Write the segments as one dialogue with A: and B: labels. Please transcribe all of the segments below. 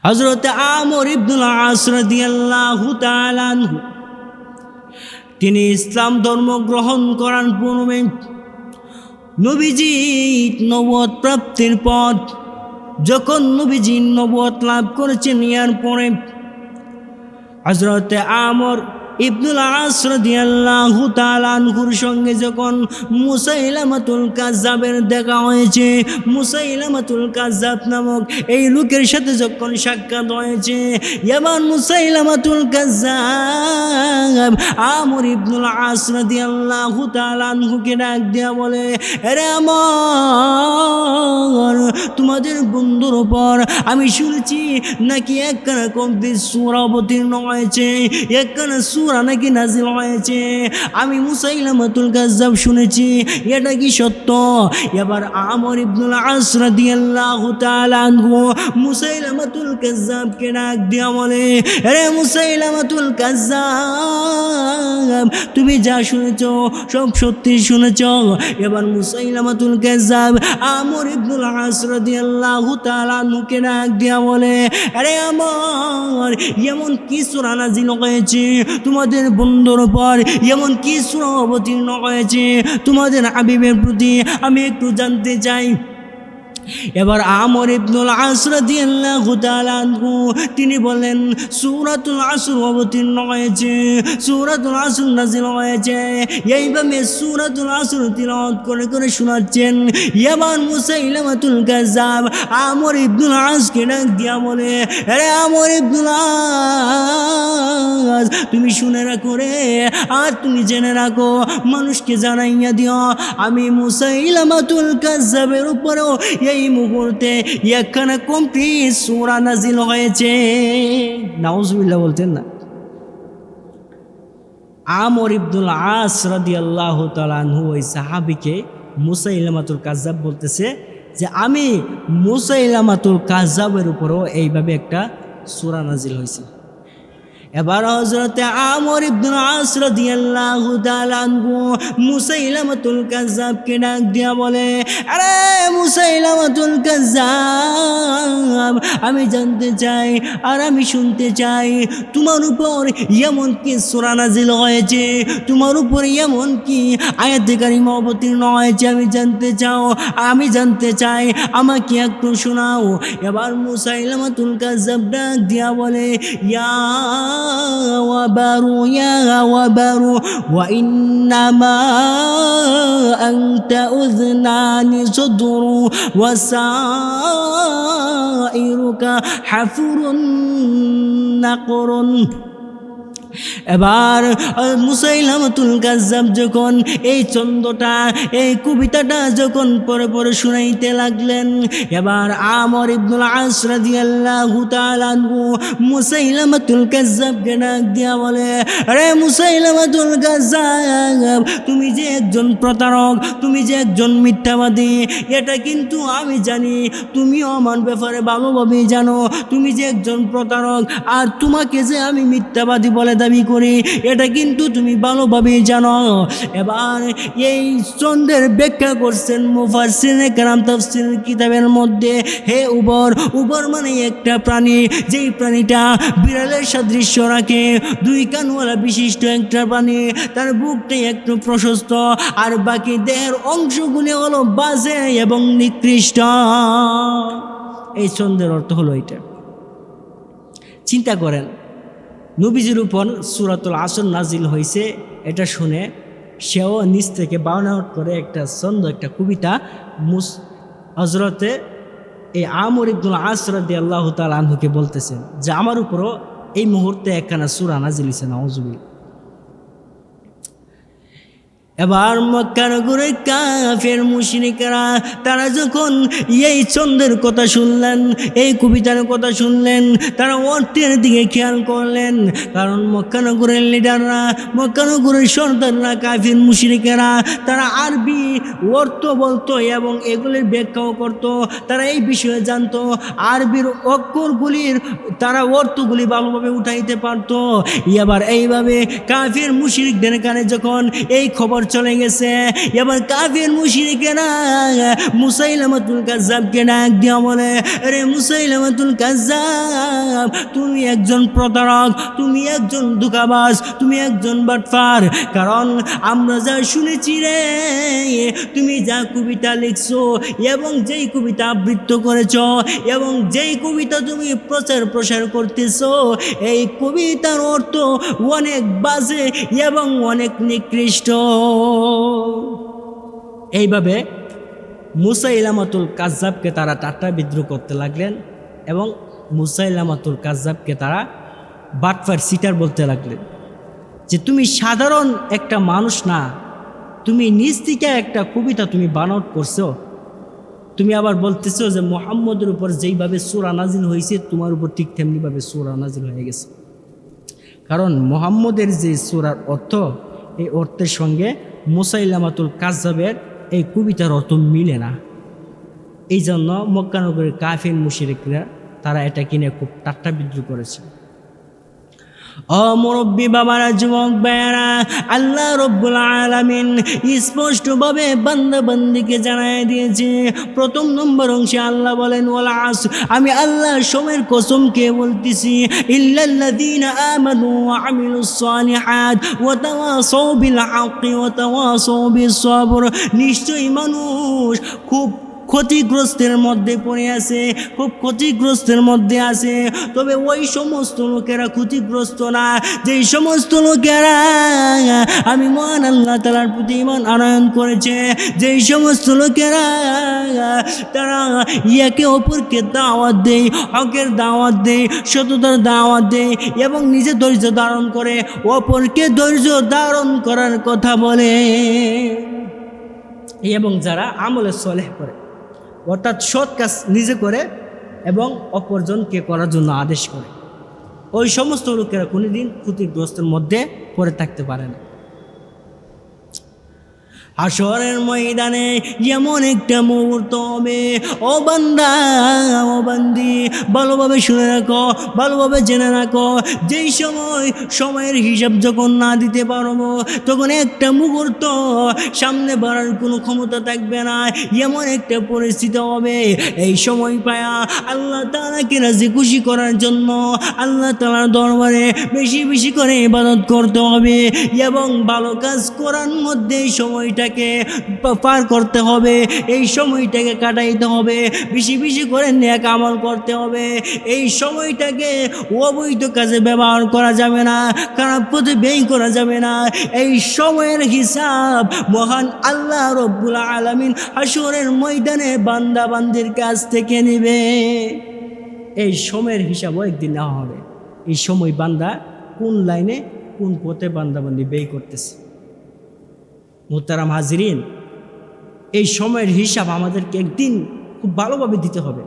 A: হযরত আমর ইবনুল আস রাদিয়াল্লাহু তাআলা আনহু তিনি ইসলাম ধর্ম গ্রহণ করার পূর্বে নবীজি নবুয়ত প্রাপ্তির পর যখন নবীজি নবুয়ত লাভ করেছেন এর পরে হযরত আমর ইবনুল আস রাদিয়াল্লাহু তাআলা আনহুর সঙ্গে যখন মুসাইলামাতুল কাজ্জাবের দেখা হয়েছে, মুসাইলামাতুল কাজ্জাব নামক এই লোকের সাথে যখন সাক্ষাৎ হয়েছে, এবার মুসাইলামাতুল কাজ্জাব আমর ইবনুল আস রাদিয়াল্লাহু তাআলা আনহুকে ডাক দিয়া বলে, আরে আমর, তোমাদের বন্ধুর উপর আমি শুনেছি নাকি একখানা কমপ্লিট সূরা অবতীর্ণ হয়েছে, একখানা সূরা নাকি নাজিল হয়েছে। আমি মুসাইলামাতুল কাজ্জাব শুনেছি, এটা কি সত্য? এবার আমর ইবনুল আস রাদিয়াল্লাহু তাআলা আনহু মুসাইলামাতুল কাজ্জাবকে ডাক দিয়া বলে, আরে মুসাইলামাতুল কাজ্জাব, তুমি যা শুনেছ সব সত্যি শুনেছ। এবার মুসাইলামাতুল কাজ্জাব আমর ইবনুল আস রাদিয়াল্লাহু তাআলা আনহুকে ডাক দিয়া বলে, আরে আমর, এমন কি সূরা নাজিল হয়েছে তোমাদের বন্ধুর উপর, এমন কি সূরা অবতীর্ণ হয়েছে তোমাদের হাবিবের প্রতি, আমি একটু জানতে চাই। এবার আমর ইবনুল আস রাদিয়াল্লাহু তাআলা আনহু তিনি বলেন, সূরাতুল আসর অবতীর্ণ হয়েছে, সূরাতুল আসর নাজিল হয়েছে। এইভাবে সূরাতুল আসর তিলাওয়াত করে করে শোনাচ্ছেন। এবার মুসাইলামাতুল কাজ্জাব আমর ইবনুল আসকে ডাক দিয়া বলে, আরে আমর ইবনুল আস, তুমি শুনে রাখো রে, আর তুমি জেনে রাখো, মানুষকে জানাইয়া দিও, আমি মুসাইলামাতুল কাজ্জাবের উপরেও এই মুহূর্তে একখানা কমপ্লিট সূরা নাজিল হয়েছে। নাউজুবিল্লাহ বলতেন না। আমর ইবনুল আস রাদিয়াল্লাহু তাআলা আনহু ওই সাহাবীকে মুসাইলামাতুল কাজ্জাব বলতেছে যে আমি মুসাইলামাতুল কাজ্জাবের উপরও এইভাবে একটা সূরা নাজিল হয়েছে। এবার হযরত আমর ইবনুল আস রাদিয়াল্লাহু তাআলা আনহু মুসাইলামাতুল কাজ্জাবকে ডাক দিয়া বলে, আরে মুসাইলামাতুল কাজ্জাব, আমি জানতে চাই আর আমি শুনতে চাই, তোমার উপর এমন কি সূরা নাজিল হয়েছে, তোমার উপর এমন কি আয়াতে কারিমা অবতীর্ণ হয়েছে, আমি জানতে চাই, আমাকে একটু শোনাও। এবার মুসাইলামাতুল কাজ্জাব ডাক দিয়া বলে, ইয়া وبروا يا وبروا وإنما أنت أذنان صدر وسائرك حفر نقر। এবার মুসাইলামাতুল কাজ্জাব যখন এই ছন্দটা, এই কবিতাটা যখন পরে পরে শুনাইতে লাগলেন, এবার আমর ইবনুল আস রাদিয়াল্লাহু তাআলা আনহু মুসাইলামাতুল কাজ্জাবকে ডাক দিয়া বলে, আরে মুসাইলামাতুল কাজ্জাব, তুমি যে একজন প্রতারক, তুমি যে একজন মিথ্যাবাদী, এটা কিন্তু আমি জানি, তুমিও আমার ব্যাপারে ভালোভাবেই জানো, তুমি যে একজন প্রতারক, আর তোমাকে যে আমি মিথ্যাবাদী বলে দাবি করি, এটা কিন্তু তুমি ভালোভাবেই জানো। এবার এই ছন্দের ব্যাখ্যা করছেন মুফাসসিরিনে কেরাম তাফসীরের কিতাবের মধ্যে, হে উবর, উবর মানে একটা প্রাণী, যেই প্রাণীটা বিড়ালের সাদৃশ্য রাখে, দুই কানওয়ালা বিশিষ্ট একটা প্রাণী, তার বুকটাই একটু প্রশস্ত, আর বাকি দেহের অংশগুলি হলো বাজে এবং নিকৃষ্ট। এই ছন্দের অর্থ হলো এটা। চিন্তা করেন, নবীজির উপর সূরাতুল আসর নাজিল হয়েছে, এটা শুনে সেও নিজ থেকে বানাওয়াট করে একটা ছন্দ, একটা কবিতা হযরতে এই আমর ইবনুল আস রাদিয়াল্লাহু তাআলা আনহুকে বলতেছেন যে আমার উপরও এই মুহূর্তে একখানা সূরা নাজিল হয়েছে। নাউজুবিল্লাহ। এবার মক্কা নগরের কাফের মুশরিকরা তারা যখন এই ছন্দের কথা শুনলেন, এই কবিতার কথা শুনলেন, তারা অর্থের দিকে খেয়াল করলেন, কারণ মক্কা নগরের লিডাররা, মক্কা নগরের সর্দাররা, কাফের মুশরিকেরা তারা আরবি অর্থ বলতো এবং এগুলির ব্যাখ্যাও করতো, তারা এই বিষয়ে জানতো, আরবির অক্ষরগুলির তারা অর্থগুলি ভালোভাবে উঠাইতে পারতো। এবার এইভাবে কাফের মুশরিকদের কানে যখন এই খবর চলে গেছে। এবার কাফির মুশরিকেরা মুসাইলামাতুল কাজ্জাবকে ডাক দিয়া বলে, আরে মুসাইলামাতুল কাজ্জাব, তুমি একজন প্রতারক, তুমি একজন ধোঁকাবাজ, তুমি একজন বাটপার। কারণ আমরা যা শুনেছি রে, তুমি যা কবিতা লিখছো এবং যেই কবিতা আবৃত্তি করেছ এবং যেই কবিতা তুমি প্রসার করতেছো, এই কবিতার অর্থ অনেক বাজে এবং অনেক নিকৃষ্ট। এইভাবে মুসাইলামাতুল কাজ্জাবকে তারা ঠাট্টা বিদ্রুপ করতে লাগলেন এবং মুসাইলামাতুল কাজ্জাবকে তারা বাটপার সিটার বলতে লাগলেন যে তুমি সাধারণ একটা মানুষ না, তুমি নিজ থেকে একটা কবিতা তুমি বানাউট করছো, তুমি আবার বলতেছো যে মুহাম্মদের উপর যেইভাবে সূরা নাজিল হয়েছে তোমার উপর ঠিক তেমনিভাবে সূরা নাজিল হয়ে গেছে। কারণ মুহাম্মদের যে সূরার অর্থ, এই অর্থের সঙ্গে মুসাইলামাতুল কাজ্জাবের এই কবিতার অর্থ মিলে না। এই জন্য মক্কা নগরের কাফির মুশরিকরা তারা এটা কিনে খুব ঠাট্টা বিদ্রুপ করেছে। ও মুরব্বী বাবারা, যুবক ভাইয়েরা, আল্লাহ রব্বুল আলামিন স্পষ্টভাবে বান্দা বান্দিকে জানায় দিয়েছে। প্রথম নম্বর অংশে আল্লাহ বলেন, ওয়াল আসর, আমি আল্লাহ সময়ের কসম কে বলতেছি, ইল্লাল্লাযীনা আমানু ওয়া আমিলুস সালিহাত ওয়া তাওয়াসাউ বিল হাক্কি ওয়া তাওয়াসাউ বিস সবর। নিশ্চয়ই মানুষ খুব ক্ষতিগ্রস্তের মধ্যে পড়ে আছে, খুব ক্ষতিগ্রস্তের মধ্যে আছে। তবে ওই সমস্ত লোকেরা ক্ষতিগ্রস্ত না, যেই সমস্ত লোকেরা আমি মহান আল্লাহ তাআলার প্রতি ঈমান আনয়ন করেছে, যেই সমস্ত লোকেরা তারা একে অপরকে দাওয়াত দেয়, হকের দাওয়াত দেয়, সততার দাওয়াত দেয় এবং নিজে ধৈর্য ধারণ করে, অপরকে ধৈর্য ধারণ করার কথা বলে, এবং যারা আমলে সলেহ করে, অর্থাৎ সৎ কাজ নিজে করে এবং অপরজনকে করার জন্য আদেশ করে, ওই সমস্ত লোকেরা কোনোদিন ক্ষতিগ্রস্তের মধ্যে পড়ে থাকতে পারে না। হাশরের ময়দানে এমন একটা মুহূর্ত হবে, ও বান্দা ও বান্দি, ভালোভাবে শুনে রাখো, ভালোভাবে জেনে রাখো, যেই সময়ের হিসাব যখন না দিতে পারবো, তখন একটা মুহূর্ত সামনে বাড়ার কোনো ক্ষমতা থাকবে না, এমন একটা পরিস্থিতি হবে। এই সময় পায়া আল্লাহ তাআলাকে রাজি খুশি করার জন্য আল্লাহ তাআলার দরবারে বেশি বেশি করে ইবাদত করতে হবে এবং ভালো কাজ করার মধ্যে এই সময়টাকে পার করতে হবে, এই সময়টাকে কাটাইতে হবে, বেশি বেশি করে নেক আমল করতে হবে। এই সময়টাকে অবৈধ কাজে ব্যবহার করা যাবে না, খারাপ পথে ব্যয় করা যাবে না। এই সময়ের হিসাব মহান আল্লাহ রব্বুল আলামিন হাশরের ময়দানে বান্দা বান্দির কাছ থেকে নেবে। এই সময়ের হিসাবও একদিন নেওয়া হবে। এই সময় বান্দা কোন লাইনে কোন পথে বান্দা বান্দি ব্যয় করতেছে। মুহতারাম হাজিরিন, এই সময়ের হিসাব আমাদেরকে একদিন খুব ভালোভাবে দিতে হবে।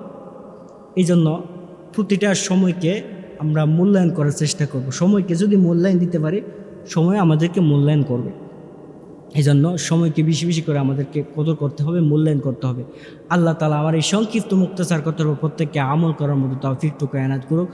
A: এই জন্য প্রতিটা সময়কে আমরা মূল্যায়ন করার চেষ্টা করব। সময়কে যদি মূল্যায়ন দিতে পারি, সময় আমাদেরকে মূল্যায়ন করবে। এই জন্য সময়কে বেশি বেশি করে আমাদেরকে কদর করতে হবে, মূল্যায়ন করতে হবে। আল্লাহ তাআলা আমার এই সংক্ষিপ্ত মুক্তাসার কথার উপর প্রত্যেককে আমল করার মতো তৌফিক টুকু এনায়েত করুক।